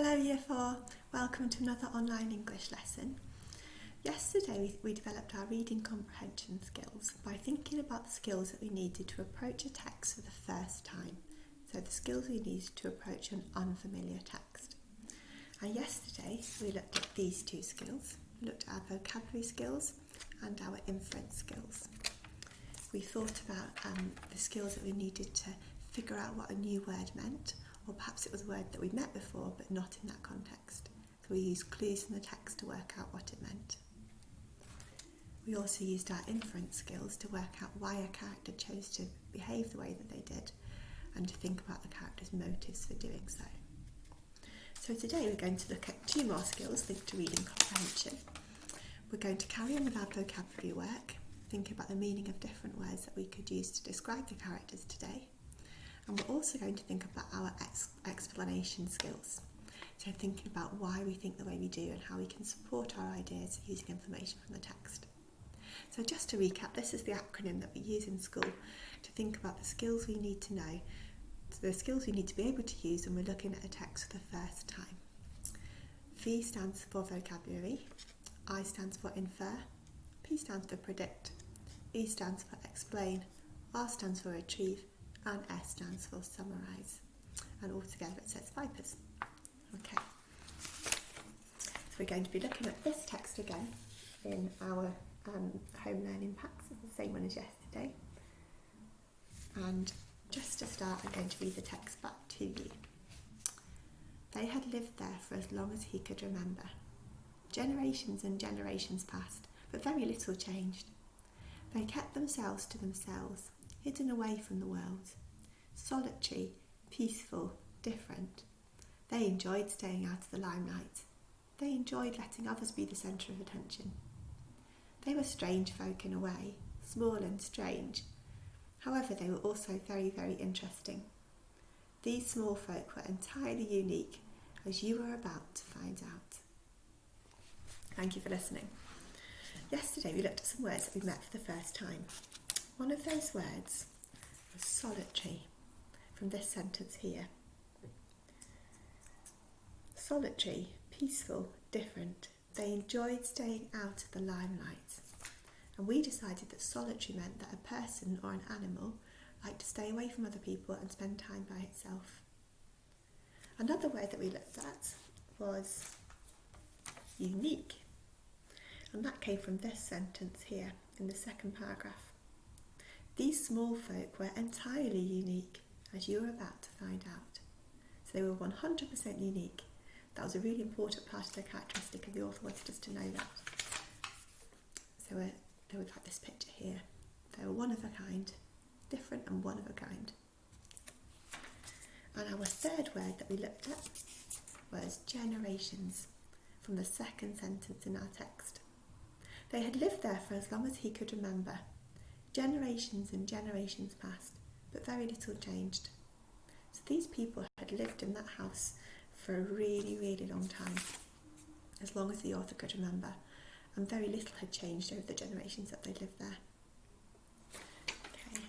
Hello Year 4, welcome to another online English lesson. Yesterday we developed our reading comprehension skills by thinking about the skills that we needed to approach a text for the first time. So the skills we needed to approach an unfamiliar text. And yesterday we looked at these two skills. We looked at our vocabulary skills and our inference skills. We thought about the skills that we needed to figure out what a new word meant, or perhaps it was a word that we'd met before but not in that context. So we used clues in the text to work out what it meant. We also used our inference skills to work out why a character chose to behave the way that they did and to think about the character's motives for doing so. So today we're going to look at two more skills linked to reading comprehension. We're going to carry on with our vocabulary work, think about the meaning of different words that we could use to describe the characters today. And we're also going to think about our explanation skills. So thinking about why we think the way we do and how we can support our ideas using information from the text. So just to recap, this is the acronym that we use in school to think about the skills we need to know, the skills we need to be able to use when we're looking at a text for the first time. V stands for vocabulary, I stands for infer, P stands for predict, E stands for explain, R stands for retrieve, and S stands for summarise. And altogether it says Vipers. Okay. So we're going to be looking at this text again in our home learning packs. It's the same one as yesterday. And just to start, I'm going to read the text back to you. They had lived there for as long as he could remember. Generations and generations passed, but very little changed. They kept themselves to themselves, hidden away from the world. Solitary, peaceful, different. They enjoyed staying out of the limelight. They enjoyed letting others be the centre of attention. They were strange folk in a way, small and strange. However, they were also very, very interesting. These small folk were entirely unique, as you are about to find out. Thank you for listening. Yesterday we looked at some words that we met for the first time. One of those words was solitary, from this sentence here. Solitary, peaceful, different. They enjoyed staying out of the limelight. And we decided that solitary meant that a person or an animal liked to stay away from other people and spend time by itself. Another word that we looked at was unique. And that came from this sentence here in the second paragraph. These small folk were entirely unique, as you are about to find out. So they were 100% unique. That was a really important part of their characteristic, and the author wanted us to know that. So we've got this picture here. They were one of a kind, different and one of a kind. And our third word that we looked at was generations, from the second sentence in our text. They had lived there for as long as he could remember. Generations and generations passed, but very little changed. So these people had lived in that house for a really, really long time, as long as the author could remember, and very little had changed over the generations that they lived there. Okay.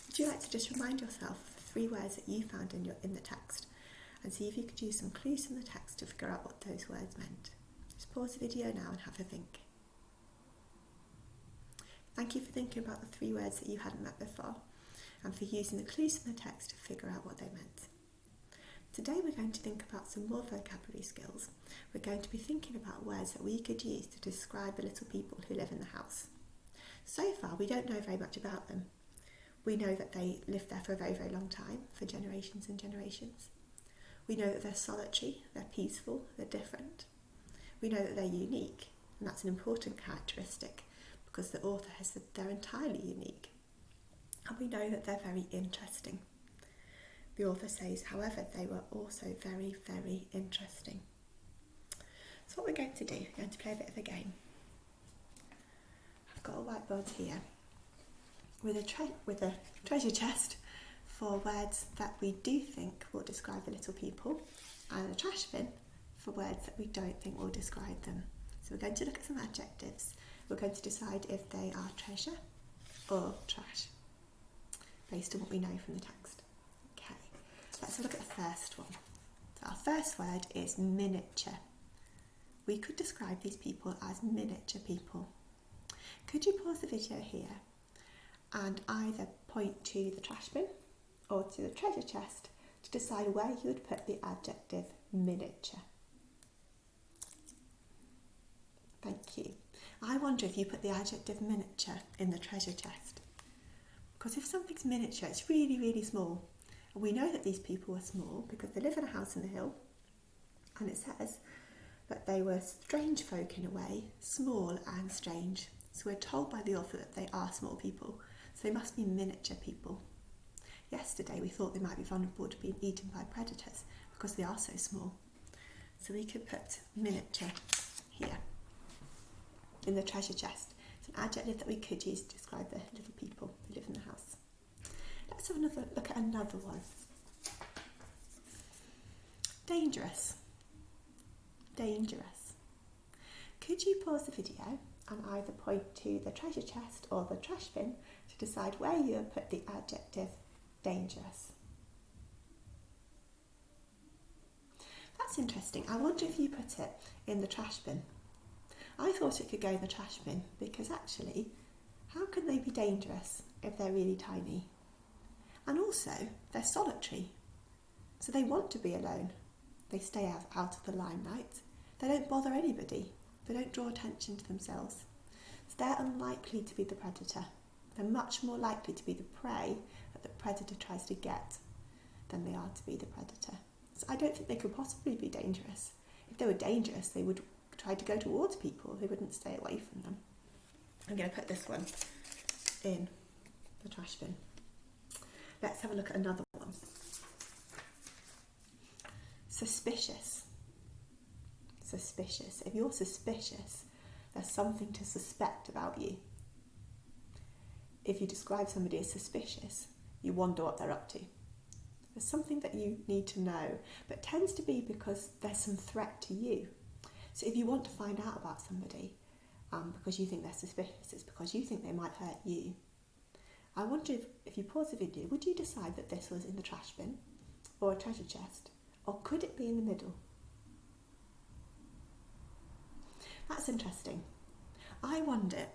Would you like to just remind yourself of the three words that you found in the text, and see if you could use some clues from the text to figure out what those words meant? Just pause the video now and have a think. Thank you for thinking about the three words that you hadn't met before, and for using the clues from the text to figure out what they meant. Today we're going to think about some more vocabulary skills. We're going to be thinking about words that we could use to describe the little people who live in the house. So far we don't know very much about them. We know that they lived there for a very, very long time, for generations and generations. We know that they're solitary, they're peaceful, they're different. We know that they're unique, and that's an important characteristic, because the author has said they're entirely unique. And we know that they're very interesting. The author says, however, they were also very, very interesting. So what we're going to do, we're going to play a bit of a game. I've got a whiteboard here with a treasure chest for words that we do think will describe the little people, and a trash bin for words that we don't think will describe them. So we're going to look at some adjectives. We're going to decide if they are treasure or trash, based on what we know from the text. Okay, let's look at the first one. Our first word is miniature. We could describe these people as miniature people. Could you pause the video here and either point to the trash bin or to the treasure chest to decide where you would put the adjective miniature? Thank you. I wonder if you put the adjective miniature in the treasure chest. Because if something's miniature, it's really, really small. And we know that these people were small because they live in a house in the hill. And it says that they were strange folk in a way, small and strange. So we're told by the author that they are small people. So they must be miniature people. Yesterday we thought they might be vulnerable to being eaten by predators because they are so small. So we could put miniature here in the treasure chest. It's an adjective that we could use to describe the little people who live in the house. Let's have another look at another one. Dangerous. Dangerous. Could you pause the video and either point to the treasure chest or the trash bin to decide where you would put the adjective dangerous? That's interesting. I wonder if you put it in the trash bin. I thought it could go in the trash bin because actually, how can they be dangerous if they're really tiny? And also, they're solitary. So they want to be alone. They stay out of the limelight. They don't bother anybody. They don't draw attention to themselves. So they're unlikely to be the predator. They're much more likely to be the prey that the predator tries to get than they are to be the predator. So I don't think they could possibly be dangerous. If they were dangerous, they would try to go towards people. They wouldn't stay away from them. I'm going to put this one in the trash bin. Let's have a look at another one. Suspicious. Suspicious. If you're suspicious, there's something to suspect about you. If you describe somebody as suspicious, you wonder what they're up to. There's something that you need to know, but it tends to be because there's some threat to you. So if you want to find out about somebody because you think they're suspicious, it's because you think they might hurt you. I wonder if you pause the video, would you decide that this was in the trash bin or a treasure chest? Or could it be in the middle? That's interesting. I wonder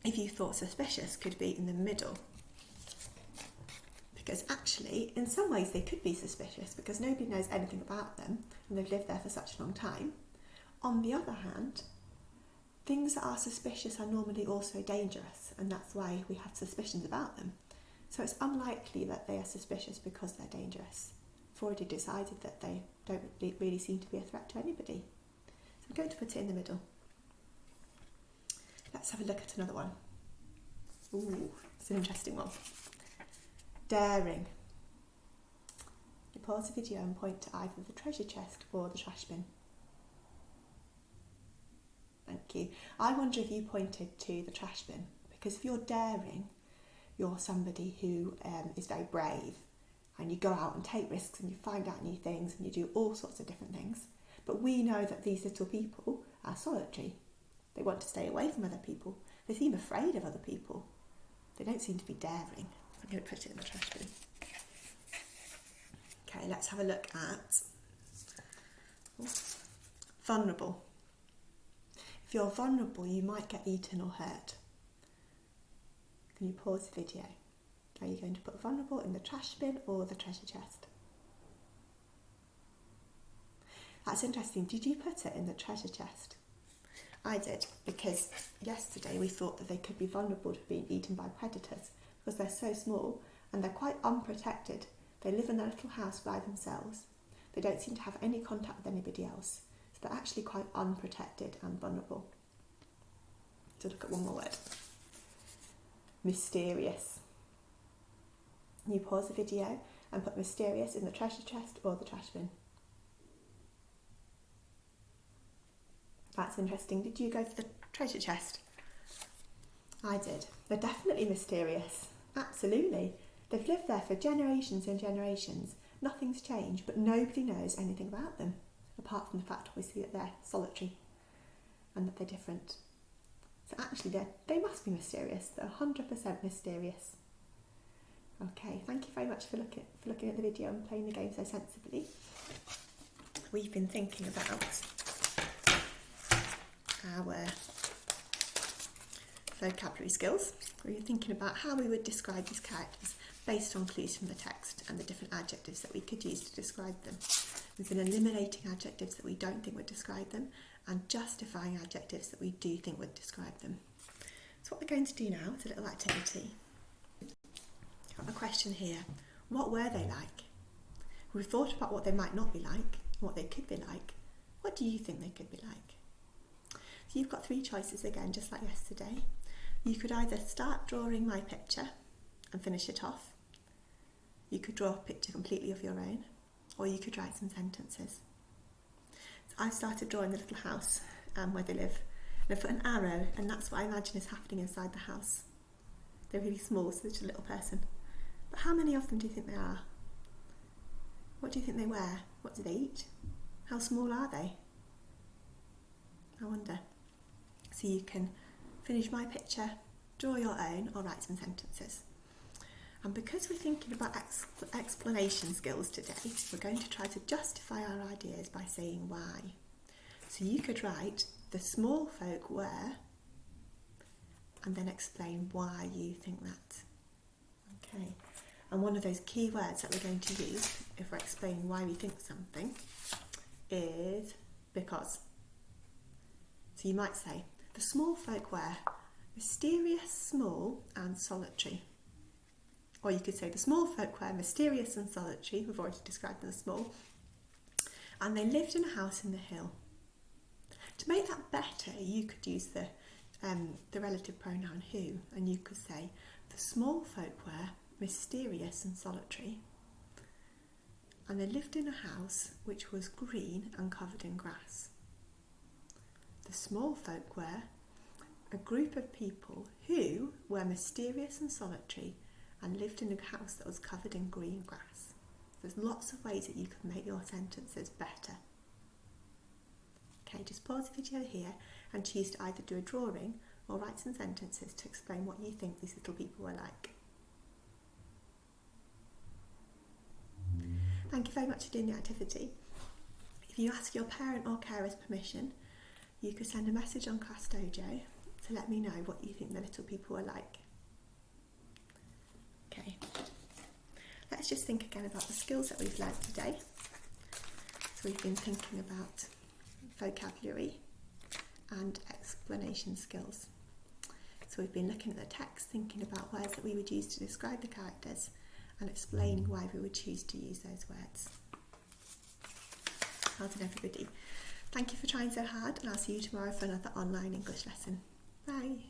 if you thought suspicious could be in the middle. Because actually, in some ways they could be suspicious because nobody knows anything about them and they've lived there for such a long time. On the other hand, things that are suspicious are normally also dangerous, and that's why we have suspicions about them. So it's unlikely that they are suspicious because they're dangerous. We've already decided that they don't really seem to be a threat to anybody. So I'm going to put it in the middle. Let's have a look at another one. Ooh, it's an interesting one. Daring. You pause the video and point to either the treasure chest or the trash bin. Thank you. I wonder if you pointed to the trash bin, because if you're daring, you're somebody who is very brave and you go out and take risks and you find out new things and you do all sorts of different things. But we know that these little people are solitary. They want to stay away from other people. They seem afraid of other people. They don't seem to be daring. I'm going to put it in the trash bin. Okay, let's have a look at vulnerable. If you're vulnerable, you might get eaten or hurt. Can you pause the video? Are you going to put vulnerable in the trash bin or the treasure chest? That's interesting. Did you put it in the treasure chest? I did, because yesterday we thought that they could be vulnerable to being eaten by predators because they're so small and they're quite unprotected. They live in their little house by themselves. They don't seem to have any contact with anybody else. So they're actually quite unprotected and vulnerable. So look at one more word. Mysterious. You pause the video and put mysterious in the treasure chest or the trash bin. That's interesting. Did you go for the treasure chest? I did. They're definitely mysterious. Absolutely. They've lived there for generations and generations. Nothing's changed, but nobody knows anything about them, apart from the fact, obviously, that they're solitary and that they're different. So actually, they must be mysterious. They're 100% mysterious. Okay, thank you very much for looking at the video and playing the game so sensibly. we've been thinking about our vocabulary skills. We were thinking about how we would describe these characters based on clues from the text and the different adjectives that we could use to describe them. We've been eliminating adjectives that we don't think would describe them and justifying adjectives that we do think would describe them. So what we're going to do now is a little activity. I've got a question here. What were they like? We've thought about what they might not be like, what they could be like. What do you think they could be like? So you've got 3 choices again, just like yesterday. You could either start drawing my picture and finish it off. You could draw a picture completely of your own, or you could write some sentences. So I started drawing the little house where they live, and I've put an arrow, and that's what I imagine is happening inside the house. They're really small, so they're just a little person. But how many of them do you think there are? What do you think they wear? What do they eat? How small are they? I wonder. So you can finish my picture, draw your own, or write some sentences. And because we're thinking about explanation skills today, we're going to try to justify our ideas by saying why. So you could write, the small folk were, and then explain why you think that. Okay. And one of those key words that we're going to use if we're explaining why we think something is because. So you might say, the small folk were mysterious, small and solitary. Or you could say the small folk were mysterious and solitary, we've already described them as small, and they lived in a house in the hill. To make that better, you could use the relative pronoun who, and you could say the small folk were mysterious and solitary, and they lived in a house which was green and covered in grass. The small folk were a group of people who were mysterious and solitary and lived in a house that was covered in green grass. There's lots of ways that you can make your sentences better. Okay, just pause the video here and choose to either do a drawing or write some sentences to explain what you think these little people were like. Thank you very much for doing the activity. If you ask your parent or carer's permission, you could send a message on Class Dojo to let me know what you think the little people were like. Okay, let's just think again about the skills that we've learnt today. So we've been thinking about vocabulary and explanation skills. So we've been looking at the text, thinking about words that we would use to describe the characters and explaining why we would choose to use those words. Well done everybody. Thank you for trying so hard, and I'll see you tomorrow for another online English lesson. Bye.